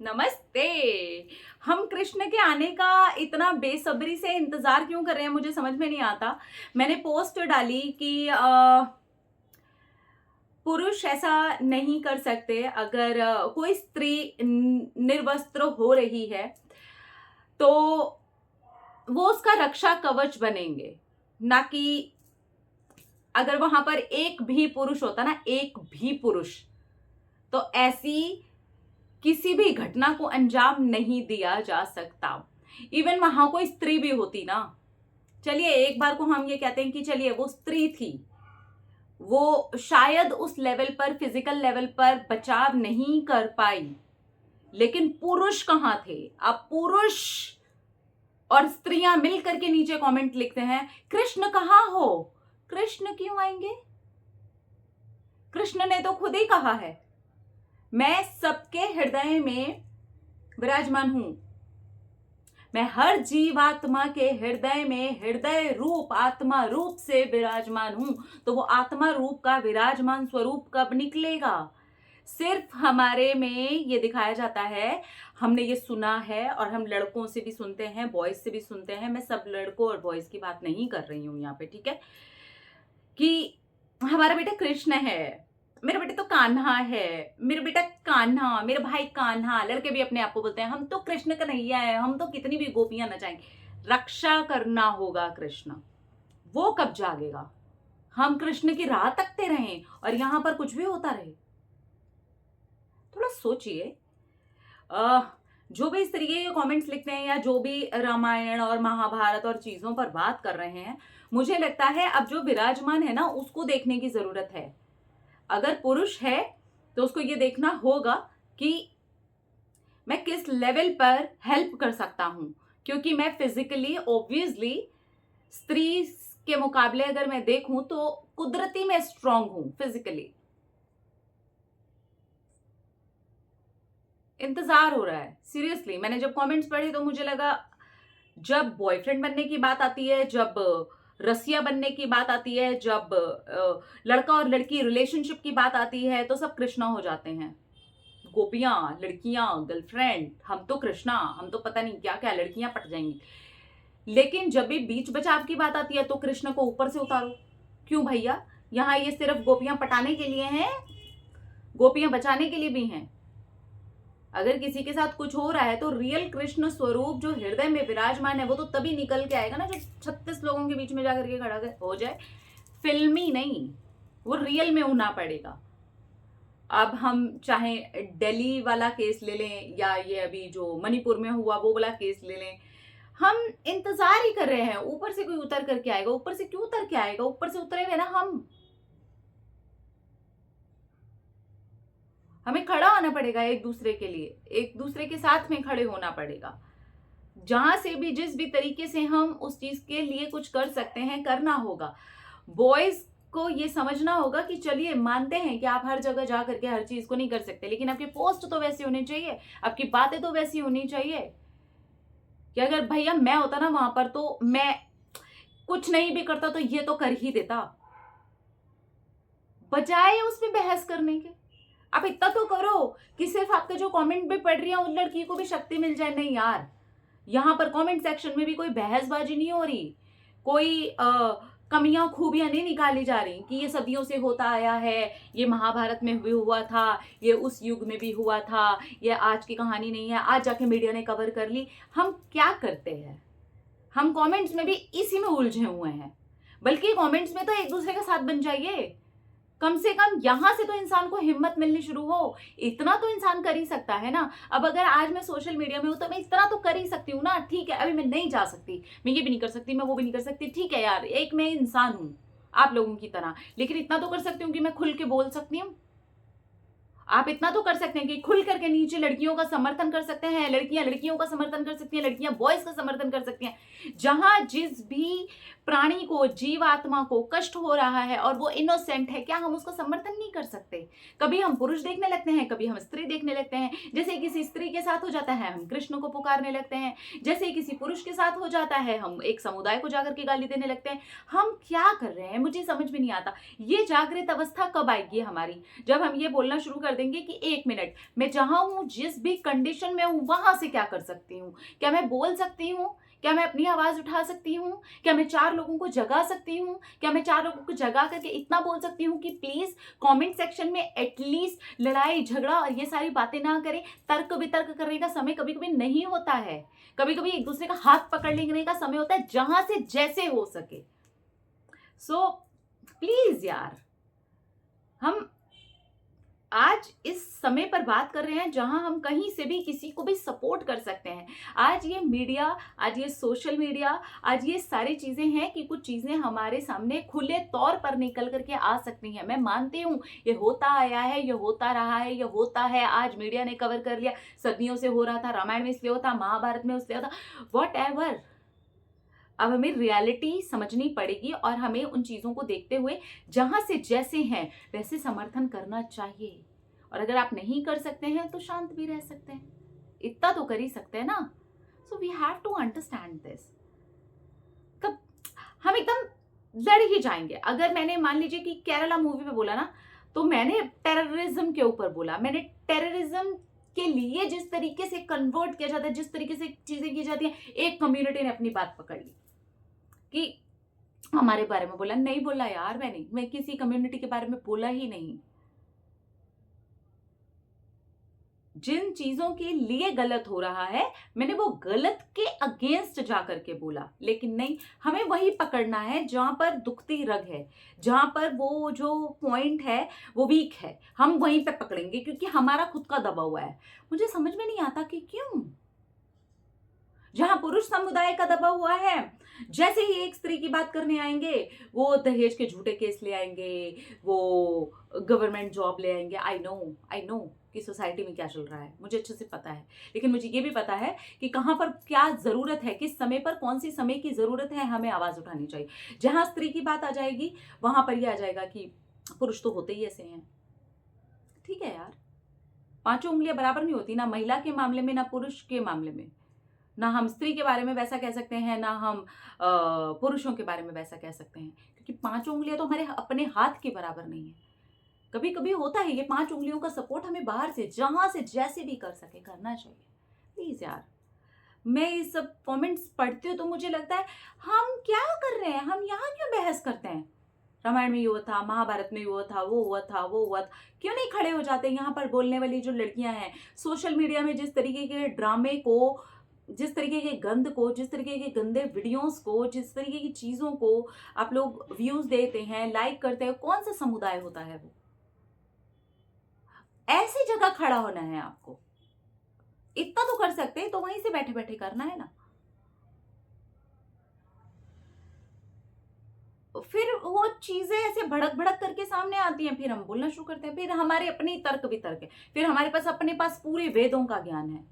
नमस्ते। हम कृष्ण के आने का इतना बेसब्री से इंतजार क्यों कर रहे हैं, मुझे समझ में नहीं आता। मैंने पोस्ट डाली कि पुरुष ऐसा नहीं कर सकते। अगर कोई स्त्री निर्वस्त्र हो रही है तो वो उसका रक्षा कवच बनेंगे, ना कि अगर वहां पर एक भी पुरुष होता ना, एक भी पुरुष, तो ऐसी किसी भी घटना को अंजाम नहीं दिया जा सकता। इवन वहां कोई स्त्री भी होती ना, चलिए एक बार को हम ये कहते हैं कि चलिए वो स्त्री थी, वो शायद उस लेवल पर, फिजिकल लेवल पर बचाव नहीं कर पाई, लेकिन पुरुष कहां थे? अब पुरुष और स्त्रियां मिलकर के नीचे कमेंट लिखते हैं, कृष्ण कहां हो? कृष्ण क्यों आएंगे? कृष्ण ने तो खुद ही कहा है, मैं सबके हृदय में विराजमान हूं। मैं हर जीवात्मा के हृदय में हृदय रूप आत्मा रूप से विराजमान हूं। तो वो आत्मा रूप का विराजमान स्वरूप कब निकलेगा? सिर्फ हमारे में ये दिखाया जाता है, हमने ये सुना है, और हम लड़कों से भी सुनते हैं, बॉयज से भी सुनते हैं। मैं सब लड़कों और बॉयज की बात नहीं कर रही हूं यहाँ पे, ठीक है, कि हमारा बेटा कृष्ण है, मेरा बेटा तो कान्हा है, मेरा बेटा कान्हा, मेरा भाई कान्हा। लड़के भी अपने आप को बोलते हैं हम तो कृष्ण कन्हैया है, हम तो कितनी भी गोपियां नचाएंगे। रक्षा करना होगा कृष्ण, वो कब जागेगा? हम कृष्ण की राह तकते रहें और यहां पर कुछ भी होता रहे? थोड़ा सोचिए। जो भी इस तरीके के कमेंट्स लिखते हैं या जो भी रामायण और महाभारत और चीजों पर बात कर रहे हैं, मुझे लगता है अब जो विराजमान है ना, उसको देखने की जरूरत है। अगर पुरुष है तो उसको ये देखना होगा कि मैं किस लेवल पर हेल्प कर सकता हूं, क्योंकि मैं फिजिकली ऑब्वियसली स्त्री के मुकाबले अगर मैं देखूं तो कुदरती मैं स्ट्रांग हूं फिजिकली। इंतजार हो रहा है सीरियसली। मैंने जब कमेंट्स पढ़े तो मुझे लगा, जब बॉयफ्रेंड बनने की बात आती है, जब रसिया बनने की बात आती है, जब लड़का और लड़की रिलेशनशिप की बात आती है, तो सब कृष्णा हो जाते हैं। गोपियां, लड़कियां, गर्लफ्रेंड, हम तो कृष्णा, हम तो पता नहीं क्या क्या लड़कियां पट जाएंगी। लेकिन जब भी बीच बचाव की बात आती है तो कृष्ण को ऊपर से उतारो। क्यों भैया? यहाँ ये सिर्फ गोपियां पटाने के लिए हैं, गोपियां बचाने के लिए भी हैं। अगर किसी के साथ कुछ हो रहा है तो रियल कृष्ण स्वरूप जो हृदय में विराजमान है वो तो तभी निकल के आएगा ना, जो 36 लोगों के बीच में जाकर के खड़ा हो जाए। फिल्मी नहीं, वो रियल में होना पड़ेगा। अब हम चाहे दिल्ली वाला केस ले लें या ये अभी जो मणिपुर में हुआ वो वाला केस ले लें, हम इंतजार ही कर रहे हैं ऊपर से कोई उतर करके आएगा। ऊपर से क्यों उतर के आएगा? ऊपर से उतरेंगे ना हम, हमें खड़ा होना पड़ेगा एक दूसरे के लिए, एक दूसरे के साथ में खड़े होना पड़ेगा। जहां से भी, जिस भी तरीके से हम उस चीज के लिए कुछ कर सकते हैं, करना होगा। बॉयज को ये समझना होगा कि चलिए मानते हैं कि आप हर जगह जा करके हर चीज को नहीं कर सकते, लेकिन आपके पोस्ट तो वैसी होनी चाहिए, आपकी बातें तो वैसी होनी चाहिए कि अगर भैया मैं होता ना वहां पर तो मैं कुछ नहीं भी करता तो ये तो कर ही देता, बजाय उसमें बहस करने के। आप इतना तो करो कि सिर्फ आपके जो कमेंट भी पढ़ रही है उन लड़की को भी शक्ति मिल जाए। नहीं यार, यहाँ पर कमेंट सेक्शन में भी कोई बहसबाजी नहीं हो रही, कोई कमियां खूबियां नहीं निकाली जा रही कि ये सदियों से होता आया है, ये महाभारत में भी हुआ था, ये उस युग में भी हुआ था, ये आज की कहानी नहीं है, आज जाके मीडिया ने कवर कर ली। हम क्या करते हैं? हम कमेंट्स में भी इसी में उलझे हुए हैं। बल्कि कमेंट्स में तो एक दूसरे का साथ बन जाइए, कम से कम यहां से तो इंसान को हिम्मत मिलनी शुरू हो। इतना तो इंसान कर ही सकता है ना। अब अगर आज मैं सोशल मीडिया में हूं तो मैं इतना तो कर ही सकती हूँ ना। ठीक है, अभी मैं नहीं जा सकती, मैं ये भी नहीं कर सकती, मैं वो भी नहीं कर सकती, ठीक है यार, एक मैं इंसान हूं आप लोगों की तरह, लेकिन इतना तो कर सकती हूँ कि मैं खुल के बोल सकती हूँ। आप इतना तो कर सकते हैं कि खुल करके नीचे लड़कियों का समर्थन कर सकते हैं, लड़कियां लड़कियों का समर्थन कर सकती हैं, लड़कियां बॉयज का समर्थन कर सकती हैं। जहां जिस भी प्राणी को, जीवात्मा को कष्ट हो रहा है और वो इनोसेंट है, क्या हम उसका समर्थन नहीं कर सकते? कभी हम पुरुष देखने लगते हैं, कभी हम स्त्री देखने लगते हैं। जैसे किसी स्त्री के साथ हो जाता है हम कृष्ण को पुकारने लगते हैं, जैसे किसी पुरुष के साथ हो जाता है हम एक समुदाय को जाकर के गाली देने लगते हैं। हम क्या कर रहे हैं मुझे समझ में नहीं आता। ये जागृत अवस्था कब आएगी हमारी? जब हम ये बोलना शुरू कर देंगे कि 1 मिनट मैं जहां हूं, जिस भी कंडीशन में हूं, वहां से क्या कर सकती हूँ? क्या मैं बोल सकती हूँ? क्या मैं अपनी आवाज उठा सकती हूँ? क्या मैं 4 लोगों को जगा सकती हूँ? क्या मैं 4 लोगों को जगा करके इतना बोल सकती हूँ कि प्लीज कमेंट सेक्शन में एटलीस्ट लड़ाई झगड़ा और ये सारी बातें ना करें। तर्क वितर्क करने का समय कभी कभी नहीं होता है, कभी कभी एक दूसरे का हाथ पकड़ लेने का समय होता है, जहां से जैसे हो सके। सो प्लीज यार, हम आज इस समय पर बात कर रहे हैं जहां हम कहीं से भी किसी को भी सपोर्ट कर सकते हैं। आज ये मीडिया, आज ये सोशल मीडिया, आज ये सारी चीजें हैं कि कुछ चीजें हमारे सामने खुले तौर पर निकल करके आ सकती हैं। मैं मानती हूँ ये होता आया है, ये होता रहा है, ये होता है, आज मीडिया ने कवर कर लिया, सदियों से हो रहा था, रामायण में इसलिए होता, महाभारत में उसलिए होता, वॉट एवर। अब हमें रियलिटी समझनी पड़ेगी और हमें उन चीजों को देखते हुए जहां से जैसे हैं वैसे समर्थन करना चाहिए। और अगर आप नहीं कर सकते हैं तो शांत भी रह सकते हैं, इतना तो कर ही सकते हैं ना। So we have to understand this. तब हम एकदम लड़ ही जाएंगे। अगर मैंने मान लीजिए कि केरला मूवी पे बोला ना, तो मैंने टेररिज्म के ऊपर बोला, मैंने टेररिज्म के लिए जिस तरीके से कन्वर्ट किया जाता है, जिस तरीके से चीजें की जाती हैं, एक कम्युनिटी ने अपनी बात पकड़ ली कि हमारे बारे में बोला। नहीं बोला यार, मैं किसी कम्युनिटी के बारे में बोला ही नहीं। जिन चीजों के लिए गलत हो रहा है मैंने वो गलत के अगेंस्ट जा करके बोला। लेकिन नहीं, हमें वही पकड़ना है जहां पर दुखती रग है, जहां पर वो जो पॉइंट है वो वीक है, हम वहीं पे पकड़ेंगे, क्योंकि हमारा खुद का दबा हुआ है। मुझे समझ में नहीं आता कि क्यों, जहां पुरुष समुदाय का दबा हुआ है, जैसे ही एक स्त्री की बात करने आएंगे वो दहेज के झूठे केस ले आएंगे, वो गवर्नमेंट जॉब ले आएंगे। आई नो कि सोसाइटी में क्या चल रहा है, मुझे अच्छे से पता है। लेकिन मुझे ये भी पता है कि कहां पर क्या जरूरत है, किस समय पर कौन सी समय की जरूरत है, हमें आवाज उठानी चाहिए। जहां स्त्री की बात आ जाएगी वहां पर यह आ जाएगा कि पुरुष तो होते ही ऐसे हैं। ठीक है यार, पांचों उंगलियां बराबर नहीं होती, ना महिला के मामले में ना पुरुष के मामले में। ना हम स्त्री के बारे में वैसा कह सकते हैं, ना हम पुरुषों के बारे में वैसा कह सकते हैं, क्योंकि 5 उंगलियां तो हमारे अपने हाथ के बराबर नहीं है। कभी कभी होता है ये 5 उंगलियों का सपोर्ट हमें बाहर से जहां से जैसे भी कर सके करना चाहिए। प्लीज यार, मैं ये सब कमेंट्स पढ़ती हूँ तो मुझे लगता है हम क्या कर रहे हैं, हम यहाँ क्यों बहस करते हैं? रामायण में ये हुआ था, महाभारत में ये हुआ था, वो हुआ था, वो हुआ था, क्यों नहीं खड़े हो जाते यहाँ पर? बोलने वाली जो लड़कियां हैं, सोशल मीडिया में जिस तरीके के ड्रामे को, जिस तरीके के गंद को, जिस तरीके के गंदे वीडियोस को, जिस तरीके की चीजों को आप लोग व्यूज देते हैं, लाइक करते हैं, कौन सा समुदाय होता है वो? ऐसी जगह खड़ा होना है आपको, इतना तो कर सकते हैं, तो वहीं से बैठे बैठे करना है ना। फिर वो चीजें ऐसे भड़क भड़क करके सामने आती हैं, फिर हम बोलना शुरू करते हैं, फिर हमारे अपने तर्क वितर्क है, फिर हमारे पास अपने पास पूरे वेदों का ज्ञान है।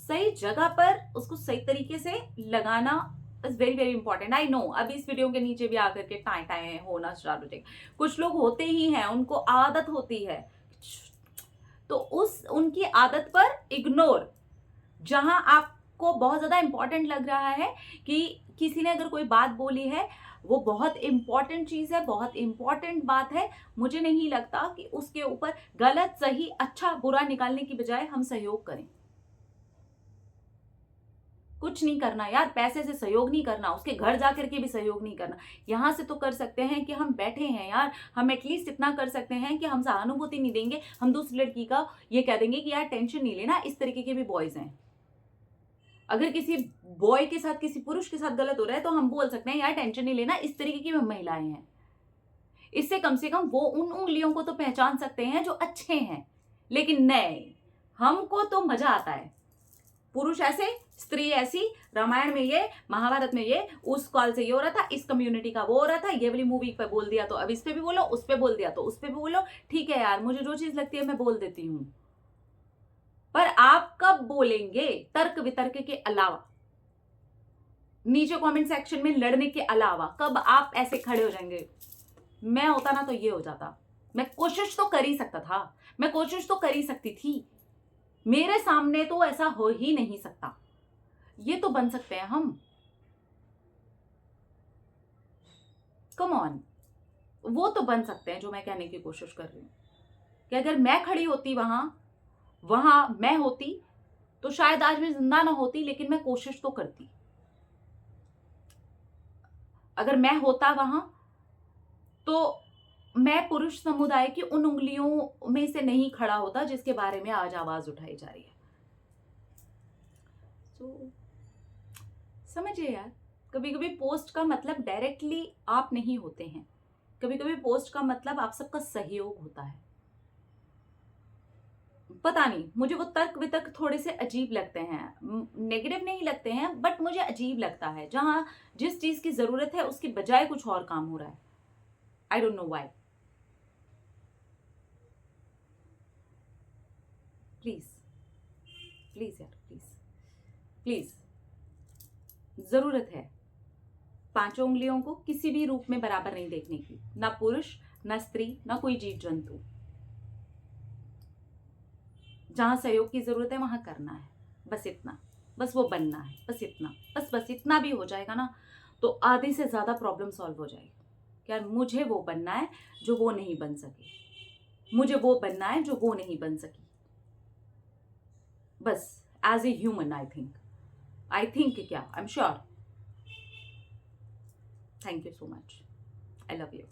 सही जगह पर उसको सही तरीके से लगाना is very very important. I know अभी इस वीडियो के नीचे भी आकर के टाए टाए होना स्टार्ट हो जाएगा। कुछ लोग होते ही हैं, उनको आदत होती है, तो उस उनकी आदत पर इग्नोर। जहां आपको बहुत ज्यादा इंपॉर्टेंट लग रहा है कि किसी ने अगर कोई बात बोली है, वो बहुत इंपॉर्टेंट चीज है, बहुत इंपॉर्टेंट बात है, मुझे नहीं लगता कि उसके ऊपर गलत सही अच्छा बुरा निकालने की बजाय हम सहयोग करें। कुछ नहीं करना यार, पैसे से सहयोग नहीं करना, उसके घर जाकर के भी सहयोग नहीं करना। यहां से तो कर सकते हैं कि हम बैठे हैं यार, हम एटलीस्ट इतना कर सकते हैं कि हम सहानुभूति नहीं देंगे, हम दूसरी लड़की का ये कह देंगे कि यार टेंशन नहीं लेना। इस तरीके के भी बॉयज हैं। अगर किसी बॉय के साथ, किसी पुरुष के साथ गलत हो रहा है तो हम बोल सकते हैं यार टेंशन नहीं लेना, इस तरीके की भी महिलाएं हैं। इससे कम से कम वो उन उंगलियों को तो पहचान सकते हैं जो अच्छे हैं। लेकिन नहीं, हमको तो मजा आता है, पुरुष ऐसे, स्त्री ऐसी, रामायण में ये, महाभारत में ये, उस कॉल से ये हो रहा था, इस कम्युनिटी का वो हो रहा था, ये वाली मूवी पे बोल दिया तो अब इस पे भी बोलो, उस पे बोल दिया तो उस पे भी बोलो। ठीक है यार, मुझे जो चीज लगती है मैं बोल देती हूँ, पर आप कब बोलेंगे तर्क वितर्क के अलावा, नीचे कमेंट सेक्शन में लड़ने के अलावा कब आप ऐसे खड़े हो जाएंगे? मैं होता ना तो ये हो जाता। मैं कोशिश तो कर ही सकता था, मैं कोशिश तो कर ही सकती थी, मेरे सामने तो ऐसा हो ही नहीं सकता। ये तो बन सकते हैं हम, कम ऑन, वो तो बन सकते हैं जो मैं कहने की कोशिश कर रही हूं। कि अगर मैं खड़ी होती वहां मैं होती तो शायद आज मैं जिंदा ना होती, लेकिन मैं कोशिश तो करती। अगर मैं होता वहां तो मैं पुरुष समुदाय की उन उंगलियों में से नहीं खड़ा होता जिसके बारे में आज आवाज उठाई जा रही है। तो समझिए यार, कभी कभी पोस्ट का मतलब डायरेक्टली आप नहीं होते हैं, कभी कभी पोस्ट का मतलब आप सबका सहयोग होता है। पता नहीं, मुझे वो तर्क वितर्क थोड़े से अजीब लगते हैं, नेगेटिव नहीं लगते हैं, बट मुझे अजीब लगता है जहां जिस चीज की जरूरत है उसकी बजाय कुछ और काम हो रहा है। I don't know why. Please please यार, प्लीज प्लीज, जरूरत है पांचों उंगलियों को किसी भी रूप में बराबर नहीं देखने की, ना पुरुष ना स्त्री ना कोई जीव जंतु। जहां सहयोग की जरूरत है वहां करना है, बस इतना, बस वो बनना है, बस इतना, बस इतना भी हो जाएगा ना तो आधे से ज्यादा प्रॉब्लम सॉल्व हो जाएगी। यार मुझे वो बनना है जो वो नहीं बन सके, मुझे वो बनना है जो वो नहीं बन सकी। बस as a human I think क्या, I am sure. Thank you so much, I love you.